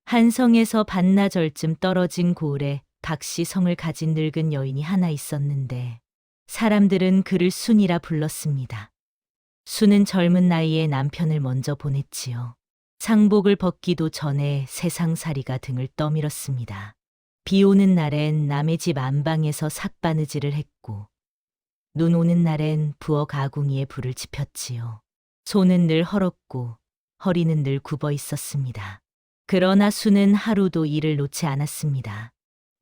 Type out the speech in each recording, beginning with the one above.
한 성에서 반나절쯤 떨어진 고을에 각시 성을 가진 늙은 여인이 하나 있었는데 사람들은 그를 순이라 불렀습니다. 순은 젊은 나이에 남편을 먼저 보냈지요. 상복을 벗기도 전에 세상살이가 등을 떠밀었습니다. 비 오는 날엔 남의 집 안방에서 삭바느질을 했고 눈 오는 날엔 부엌 아궁이에 불을 지폈지요. 손은 늘 헐었고 허리는 늘 굽어 있었습니다. 그러나 순은 하루도 일을 놓지 않았습니다.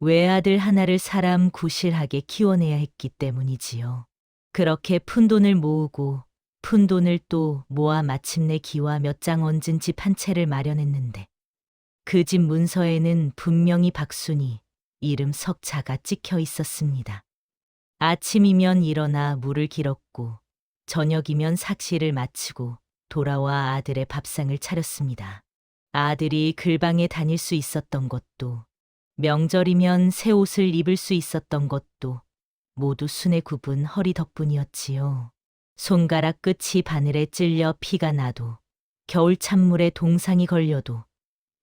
외아들 하나를 사람 구실하게 키워내야 했기 때문이지요. 그렇게 푼돈을 모으고 푼돈을 또 모아 마침내 기와 몇 장 얹은 집 한 채를 마련했는데 그 집 문서에는 분명히 박순이 이름 석자가 찍혀 있었습니다. 아침이면 일어나 물을 길었고 저녁이면 삭시를 마치고 돌아와 아들의 밥상을 차렸습니다. 아들이 글방에 다닐 수 있었던 것도 명절이면 새 옷을 입을 수 있었던 것도 모두 순의 굽은 허리 덕분이었지요. 손가락 끝이 바늘에 찔려 피가 나도 겨울 찬물에 동상이 걸려도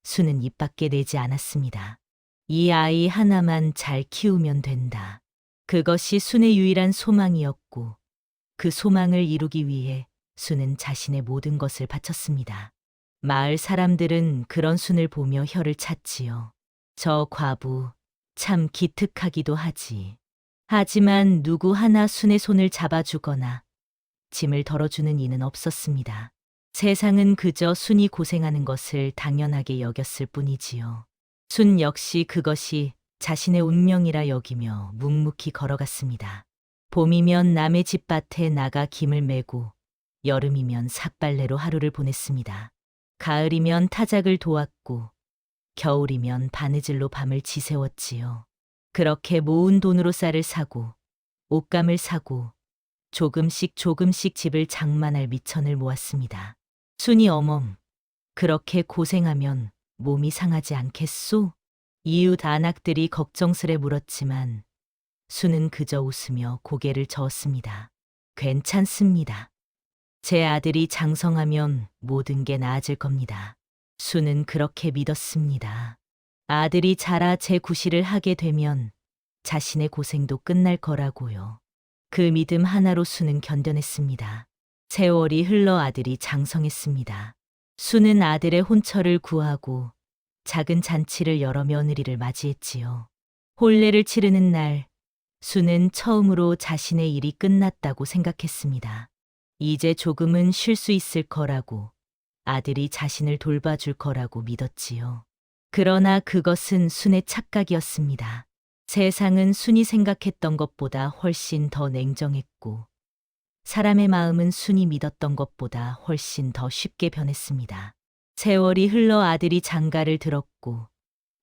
순은 입 밖에 내지 않았습니다. 이 아이 하나만 잘 키우면 된다. 그것이 순의 유일한 소망이었고 그 소망을 이루기 위해 순은 자신의 모든 것을 바쳤습니다. 마을 사람들은 그런 순을 보며 혀를 찼지요. 저 과부 참 기특하기도 하지. 하지만 누구 하나 순의 손을 잡아주거나 짐을 덜어주는 이는 없었습니다. 세상은 그저 순이 고생하는 것을 당연하게 여겼을 뿐이지요. 순 역시 그것이 자신의 운명이라 여기며 묵묵히 걸어갔습니다. 봄이면 남의 집밭에 나가 김을 메고 여름이면 삭발레로 하루를 보냈습니다. 가을이면 타작을 도왔고 겨울이면 바느질로 밤을 지새웠지요. 그렇게 모은 돈으로 쌀을 사고 옷감을 사고 조금씩 조금씩 집을 장만할 미천을 모았습니다. 순이 어멈, 그렇게 고생하면 몸이 상하지 않겠소? 이웃 안악들이 걱정스레 물었지만 순은 그저 웃으며 고개를 저었습니다. 괜찮습니다. 제 아들이 장성하면 모든 게 나아질 겁니다. 순은 그렇게 믿었습니다. 아들이 자라 제 구실을 하게 되면 자신의 고생도 끝날 거라고요. 그 믿음 하나로 순은 견뎌냈습니다. 세월이 흘러 아들이 장성했습니다. 순은 아들의 혼처를 구하고 작은 잔치를 열어 며느리를 맞이했지요. 혼례를 치르는 날, 순은 처음으로 자신의 일이 끝났다고 생각했습니다. 이제 조금은 쉴 수 있을 거라고, 아들이 자신을 돌봐줄 거라고 믿었지요. 그러나 그것은 순의 착각이었습니다. 세상은 순이 생각했던 것보다 훨씬 더 냉정했고, 사람의 마음은 순이 믿었던 것보다 훨씬 더 쉽게 변했습니다. 세월이 흘러 아들이 장가를 들었고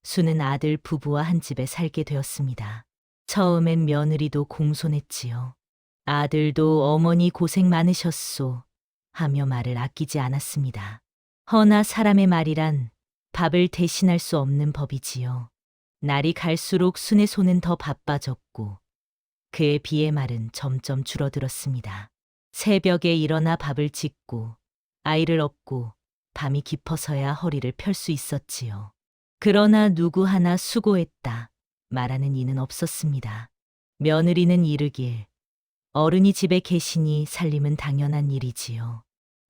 순은 아들 부부와 한 집에 살게 되었습니다. 처음엔 며느리도 공손했지요. 아들도 어머니 고생 많으셨소 하며 말을 아끼지 않았습니다. 허나 사람의 말이란 밥을 대신할 수 없는 법이지요. 날이 갈수록 순의 손은 더 바빠졌고 그의 비의 말은 점점 줄어들었습니다. 새벽에 일어나 밥을 짓고 아이를 업고 밤이 깊어서야 허리를 펼 수 있었지요. 그러나 누구 하나 수고했다 말하는 이는 없었습니다. 며느리는 이르길 어른이 집에 계시니 살림은 당연한 일이지요.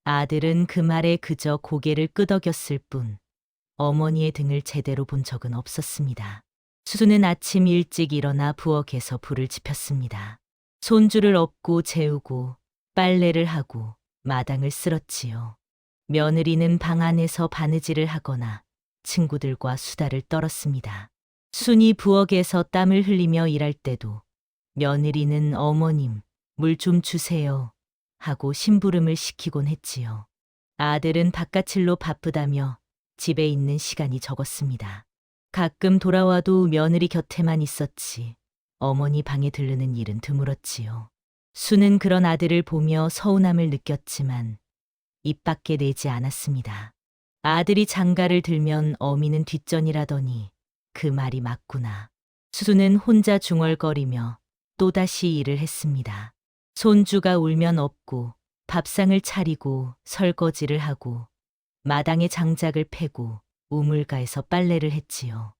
아들은 그 말에 그저 고개를 끄덕였을 뿐 어머니의 등을 제대로 본 적은 없었습니다. 수는 아침 일찍 일어나 부엌에서 불을 지폈습니다. 손주를 업고 재우고 빨래를 하고 마당을 쓸었지요. 며느리는 방 안에서 바느질을 하거나 친구들과 수다를 떨었습니다. 순이 부엌에서 땀을 흘리며 일할 때도 며느리는 어머님, 물 좀 주세요 하고 심부름을 시키곤 했지요. 아들은 바깥일로 바쁘다며 집에 있는 시간이 적었습니다. 가끔 돌아와도 며느리 곁에만 있었지 어머니 방에 들르는 일은 드물었지요. 순은 그런 아들을 보며 서운함을 느꼈지만 입 밖에 내지 않았습니다. 아들이 장가를 들면 어미는 뒷전이라더니 그 말이 맞구나. 수는 혼자 중얼거리며 또다시 일을 했습니다. 손주가 울면 업고 밥상을 차리고 설거지를 하고 마당에 장작을 패고 우물가에서 빨래를 했지요.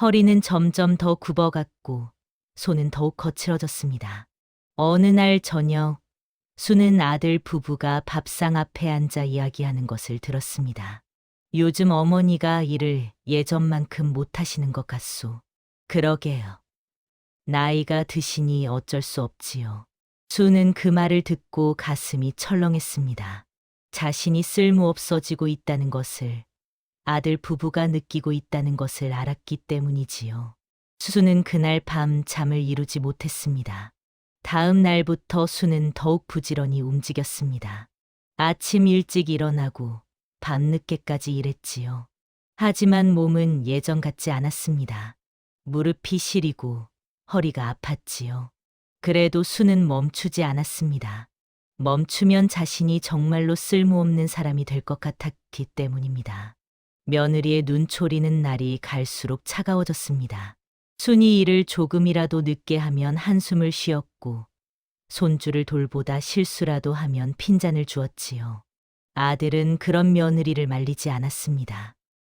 허리는 점점 더 굽어갔고 손은 더욱 거칠어졌습니다. 어느 날 저녁, 수는 아들 부부가 밥상 앞에 앉아 이야기하는 것을 들었습니다. 요즘 어머니가 일을 예전만큼 못하시는 것 같소. 그러게요. 나이가 드시니 어쩔 수 없지요. 수는 그 말을 듣고 가슴이 철렁했습니다. 자신이 쓸모없어지고 있다는 것을, 아들 부부가 느끼고 있다는 것을 알았기 때문이지요. 수는 그날 밤 잠을 이루지 못했습니다. 다음 날부터 수는 더욱 부지런히 움직였습니다. 아침 일찍 일어나고 밤늦게까지 일했지요. 하지만 몸은 예전 같지 않았습니다. 무릎이 시리고 허리가 아팠지요. 그래도 수는 멈추지 않았습니다. 멈추면 자신이 정말로 쓸모없는 사람이 될 것 같았기 때문입니다. 며느리의 눈초리는 날이 갈수록 차가워졌습니다. 순이 일을 조금이라도 늦게 하면 한숨을 쉬었고 손주를 돌보다 실수라도 하면 핀잔을 주었지요. 아들은 그런 며느리를 말리지 않았습니다.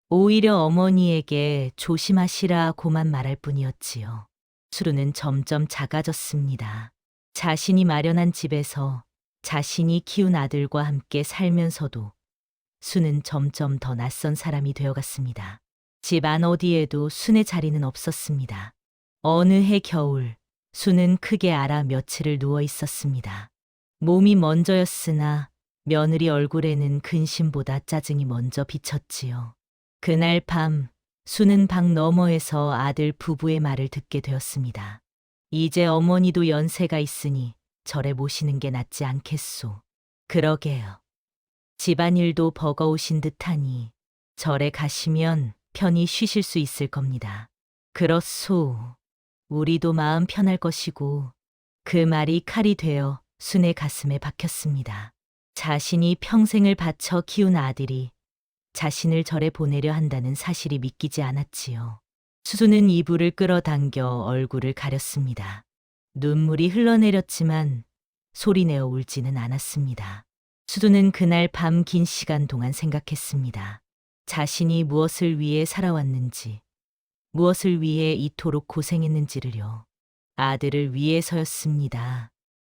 오히려 어머니에게 조심하시라고만 말할 뿐이었지요. 수루는 점점 작아졌습니다. 자신이 마련한 집에서 자신이 키운 아들과 함께 살면서도 수는 점점 더 낯선 사람이 되어갔습니다. 집 안 어디에도 순의 자리는 없었습니다. 어느 해 겨울, 수는 크게 앓아 며칠을 누워 있었습니다. 몸이 먼저였으나 며느리 얼굴에는 근심보다 짜증이 먼저 비쳤지요. 그날 밤, 수는 방 너머에서 아들 부부의 말을 듣게 되었습니다. 이제 어머니도 연세가 있으니 절에 모시는 게 낫지 않겠소. 그러게요. 집안일도 버거우신 듯하니 절에 가시면 편히 쉬실 수 있을 겁니다. 그렇소. 우리도 마음 편할 것이고. 그 말이 칼이 되어 순의 가슴에 박혔습니다. 자신이 평생을 바쳐 키운 아들이 자신을 절에 보내려 한다는 사실이 믿기지 않았지요. 수수는 이불을 끌어당겨 얼굴을 가렸습니다. 눈물이 흘러내렸지만 소리내어 울지는 않았습니다. 수두는 그날 밤 긴 시간 동안 생각했습니다. 자신이 무엇을 위해 살아왔는지, 무엇을 위해 이토록 고생했는지를요. 아들을 위해서였습니다.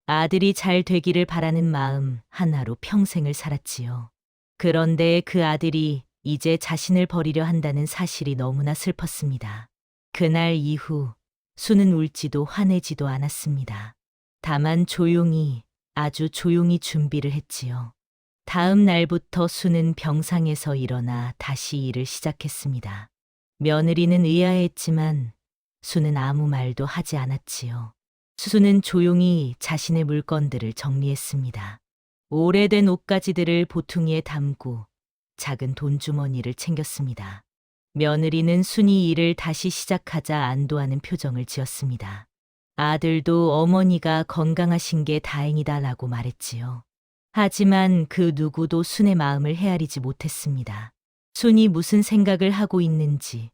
아들이 잘 되기를 바라는 마음 하나로 평생을 살았지요. 그런데 그 아들이 이제 자신을 버리려 한다는 사실이 너무나 슬펐습니다. 그날 이후 수는 울지도 화내지도 않았습니다. 다만 조용히, 아주 조용히 준비를 했지요. 다음 날부터 수는 병상에서 일어나 다시 일을 시작했습니다. 며느리는 의아해했지만 수는 아무 말도 하지 않았지요. 수는 조용히 자신의 물건들을 정리했습니다. 오래된 옷가지들을 보퉁이에 담고 작은 돈주머니를 챙겼습니다. 며느리는 순이 일을 다시 시작하자 안도하는 표정을 지었습니다. 아들도 어머니가 건강하신 게 다행이다라고 말했지요. 하지만 그 누구도 순의 마음을 헤아리지 못했습니다. 순이 무슨 생각을 하고 있는지,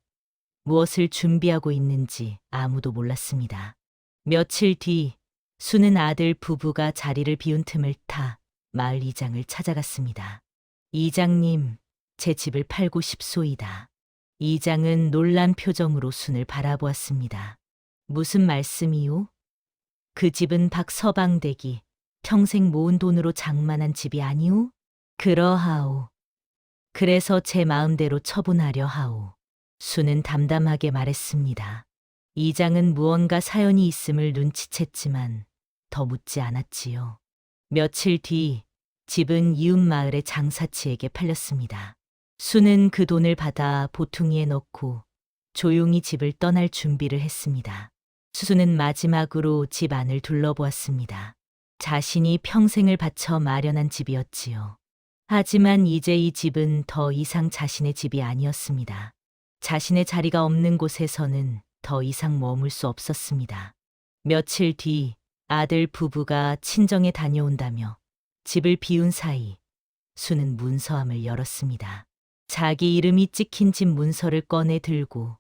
무엇을 준비하고 있는지 아무도 몰랐습니다. 며칠 뒤 순은 아들 부부가 자리를 비운 틈을 타 마을 이장을 찾아갔습니다. 이장님, 제 집을 팔고 싶소이다. 이장은 놀란 표정으로 순을 바라보았습니다. 무슨 말씀이요? 그 집은 박서방댁이 평생 모은 돈으로 장만한 집이 아니오? 그러하오. 그래서 제 마음대로 처분하려 하오. 수는 담담하게 말했습니다. 이장은 무언가 사연이 있음을 눈치챘지만 더 묻지 않았지요. 며칠 뒤 집은 이웃 마을의 장사치에게 팔렸습니다. 수는 그 돈을 받아 보퉁이에 넣고 조용히 집을 떠날 준비를 했습니다. 수는 마지막으로 집 안을 둘러보았습니다. 자신이 평생을 바쳐 마련한 집이었지요. 하지만 이제 이 집은 더 이상 자신의 집이 아니었습니다. 자신의 자리가 없는 곳에서는 더 이상 머물 수 없었습니다. 며칠 뒤 아들 부부가 친정에 다녀온다며 집을 비운 사이 수는 문서함을 열었습니다. 자기 이름이 찍힌 집 문서를 꺼내 들고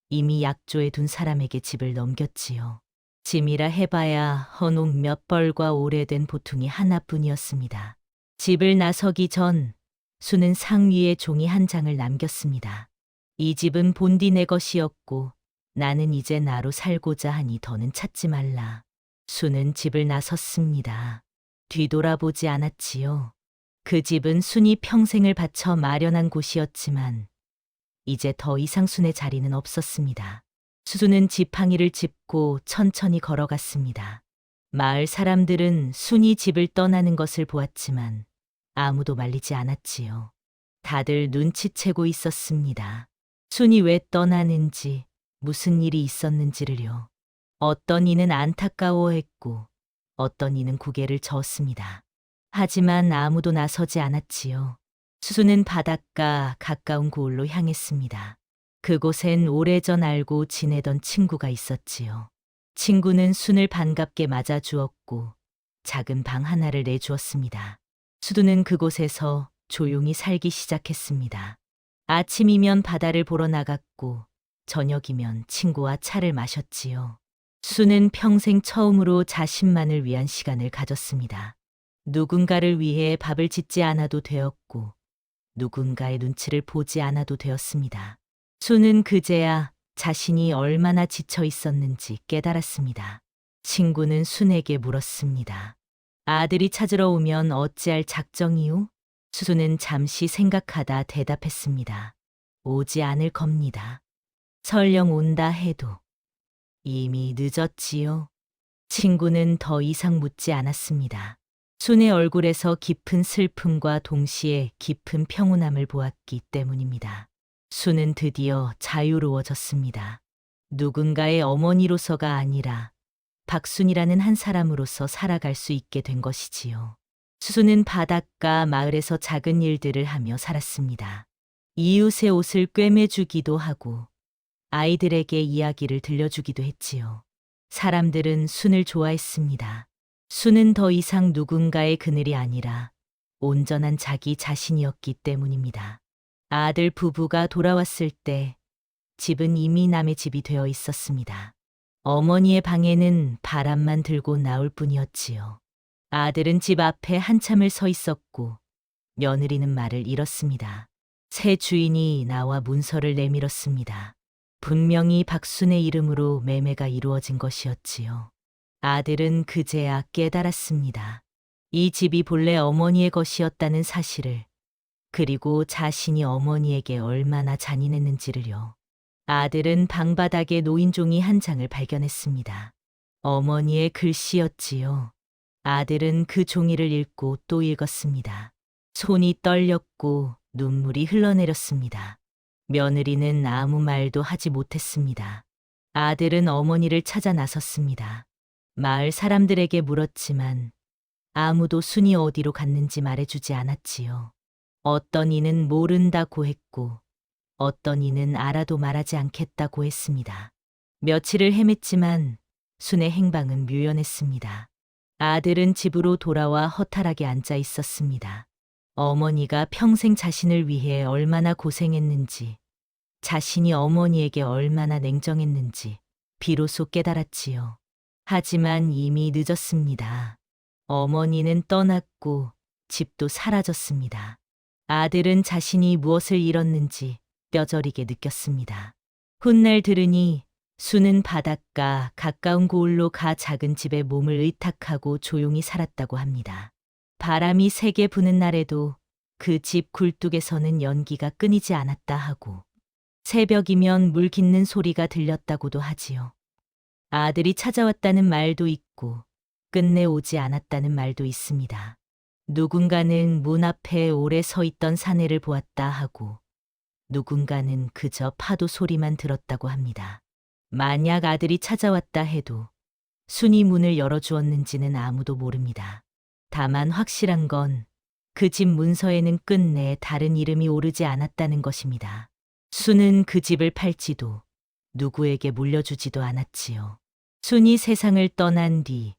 이미 약조해 둔 사람에게 집을 넘겼지요. 짐이라 해봐야 헌옷 몇 벌과 오래된 보퉁이 하나뿐이었습니다. 집을 나서기 전 수는 상 위에 종이 한 장을 남겼습니다. 이 집은 본디 내 것이었고 나는 이제 나로 살고자 하니 더는 찾지 말라. 순은 집을 나섰습니다. 뒤돌아보지 않았지요. 그 집은 순이 평생을 바쳐 마련한 곳이었지만 이제 더 이상 순의 자리는 없었습니다. 수는 지팡이를 짚고 천천히 걸어갔습니다. 마을 사람들은 순이 집을 떠나는 것을 보았지만 아무도 말리지 않았지요. 다들 눈치채고 있었습니다. 순이 왜 떠나는지, 무슨 일이 있었는지를요. 어떤 이는 안타까워했고 어떤 이는 고개를 저었습니다. 하지만 아무도 나서지 않았지요. 수는 바닷가 가까운 고을로 향했습니다. 그곳엔 오래전 알고 지내던 친구가 있었지요. 친구는 순을 반갑게 맞아주었고 작은 방 하나를 내주었습니다. 수두는 그곳에서 조용히 살기 시작했습니다. 아침이면 바다를 보러 나갔고 저녁이면 친구와 차를 마셨지요. 수는 평생 처음으로 자신만을 위한 시간을 가졌습니다. 누군가를 위해 밥을 짓지 않아도 되었고 누군가의 눈치를 보지 않아도 되었습니다. 수는 그제야 자신이 얼마나 지쳐 있었는지 깨달았습니다. 친구는 순에게 물었습니다. 아들이 찾으러 오면 어찌할 작정이오? 수는 잠시 생각하다 대답했습니다. 오지 않을 겁니다. 설령 온다 해도 이미 늦었지요. 친구는 더 이상 묻지 않았습니다. 순의 얼굴에서 깊은 슬픔과 동시에 깊은 평온함을 보았기 때문입니다. 순은 드디어 자유로워졌습니다. 누군가의 어머니로서가 아니라 박순이라는 한 사람으로서 살아갈 수 있게 된 것이지요. 수는 바닷가 마을에서 작은 일들을 하며 살았습니다. 이웃의 옷을 꿰매주기도 하고 아이들에게 이야기를 들려주기도 했지요. 사람들은 순을 좋아했습니다. 순은 더 이상 누군가의 그늘이 아니라 온전한 자기 자신이었기 때문입니다. 아들 부부가 돌아왔을 때 집은 이미 남의 집이 되어 있었습니다. 어머니의 방에는 바람만 들고 나올 뿐이었지요. 아들은 집 앞에 한참을 서 있었고 며느리는 말을 잃었습니다. 새 주인이 나와 문서를 내밀었습니다. 분명히 박순의 이름으로 매매가 이루어진 것이었지요. 아들은 그제야 깨달았습니다. 이 집이 본래 어머니의 것이었다는 사실을, 그리고 자신이 어머니에게 얼마나 잔인했는지를요. 아들은 방바닥에 놓인 종이 한 장을 발견했습니다. 어머니의 글씨였지요. 아들은 그 종이를 읽고 또 읽었습니다. 손이 떨렸고 눈물이 흘러내렸습니다. 며느리는 아무 말도 하지 못했습니다. 아들은 어머니를 찾아 나섰습니다. 마을 사람들에게 물었지만 아무도 순이 어디로 갔는지 말해주지 않았지요. 어떤 이는 모른다고 했고 어떤 이는 알아도 말하지 않겠다고 했습니다. 며칠을 헤맸지만 순의 행방은 묘연했습니다. 아들은 집으로 돌아와 허탈하게 앉아 있었습니다. 어머니가 평생 자신을 위해 얼마나 고생했는지, 자신이 어머니에게 얼마나 냉정했는지 비로소 깨달았지요. 하지만 이미 늦었습니다. 어머니는 떠났고 집도 사라졌습니다. 아들은 자신이 무엇을 잃었는지 뼈저리게 느꼈습니다. 훗날 들으니 수는 바닷가 가까운 고을로 가 작은 집에 몸을 의탁하고 조용히 살았다고 합니다. 바람이 세게 부는 날에도 그 집 굴뚝에서는 연기가 끊이지 않았다 하고 새벽이면 물 깃는 소리가 들렸다고도 하지요. 아들이 찾아왔다는 말도 있고 끝내 오지 않았다는 말도 있습니다. 누군가는 문 앞에 오래 서 있던 사내를 보았다 하고 누군가는 그저 파도 소리만 들었다고 합니다. 만약 아들이 찾아왔다 해도 순이 문을 열어주었는지는 아무도 모릅니다. 다만 확실한 건 그 집 문서에는 끝내 다른 이름이 오르지 않았다는 것입니다. 순은 그 집을 팔지도 누구에게 물려주지도 않았지요. 순이 세상을 떠난 뒤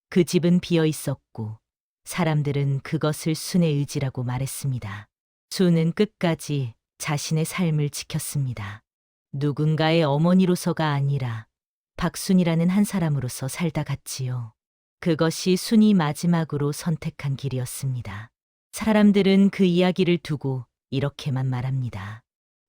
그 집은 비어 있었고 사람들은 그것을 순의 의지라고 말했습니다. 순은 끝까지 자신의 삶을 지켰습니다. 누군가의 어머니로서가 아니라 박순이라는 한 사람으로서 살다 갔지요. 그것이 순이 마지막으로 선택한 길이었습니다. 사람들은 그 이야기를 두고 이렇게만 말합니다.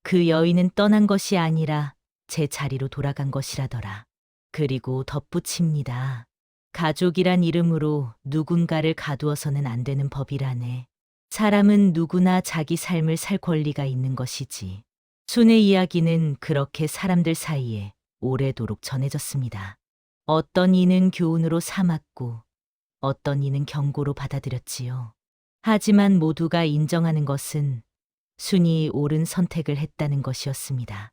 그 여인은 떠난 것이 아니라 제 자리로 돌아간 것이라더라. 그리고 덧붙입니다. 가족이란 이름으로 누군가를 가두어서는 안 되는 법이라네. 사람은 누구나 자기 삶을 살 권리가 있는 것이지. 순의 이야기는 그렇게 사람들 사이에 오래도록 전해졌습니다. 어떤 이는 교훈으로 삼았고 어떤 이는 경고로 받아들였지요. 하지만 모두가 인정하는 것은 순이 옳은 선택을 했다는 것이었습니다.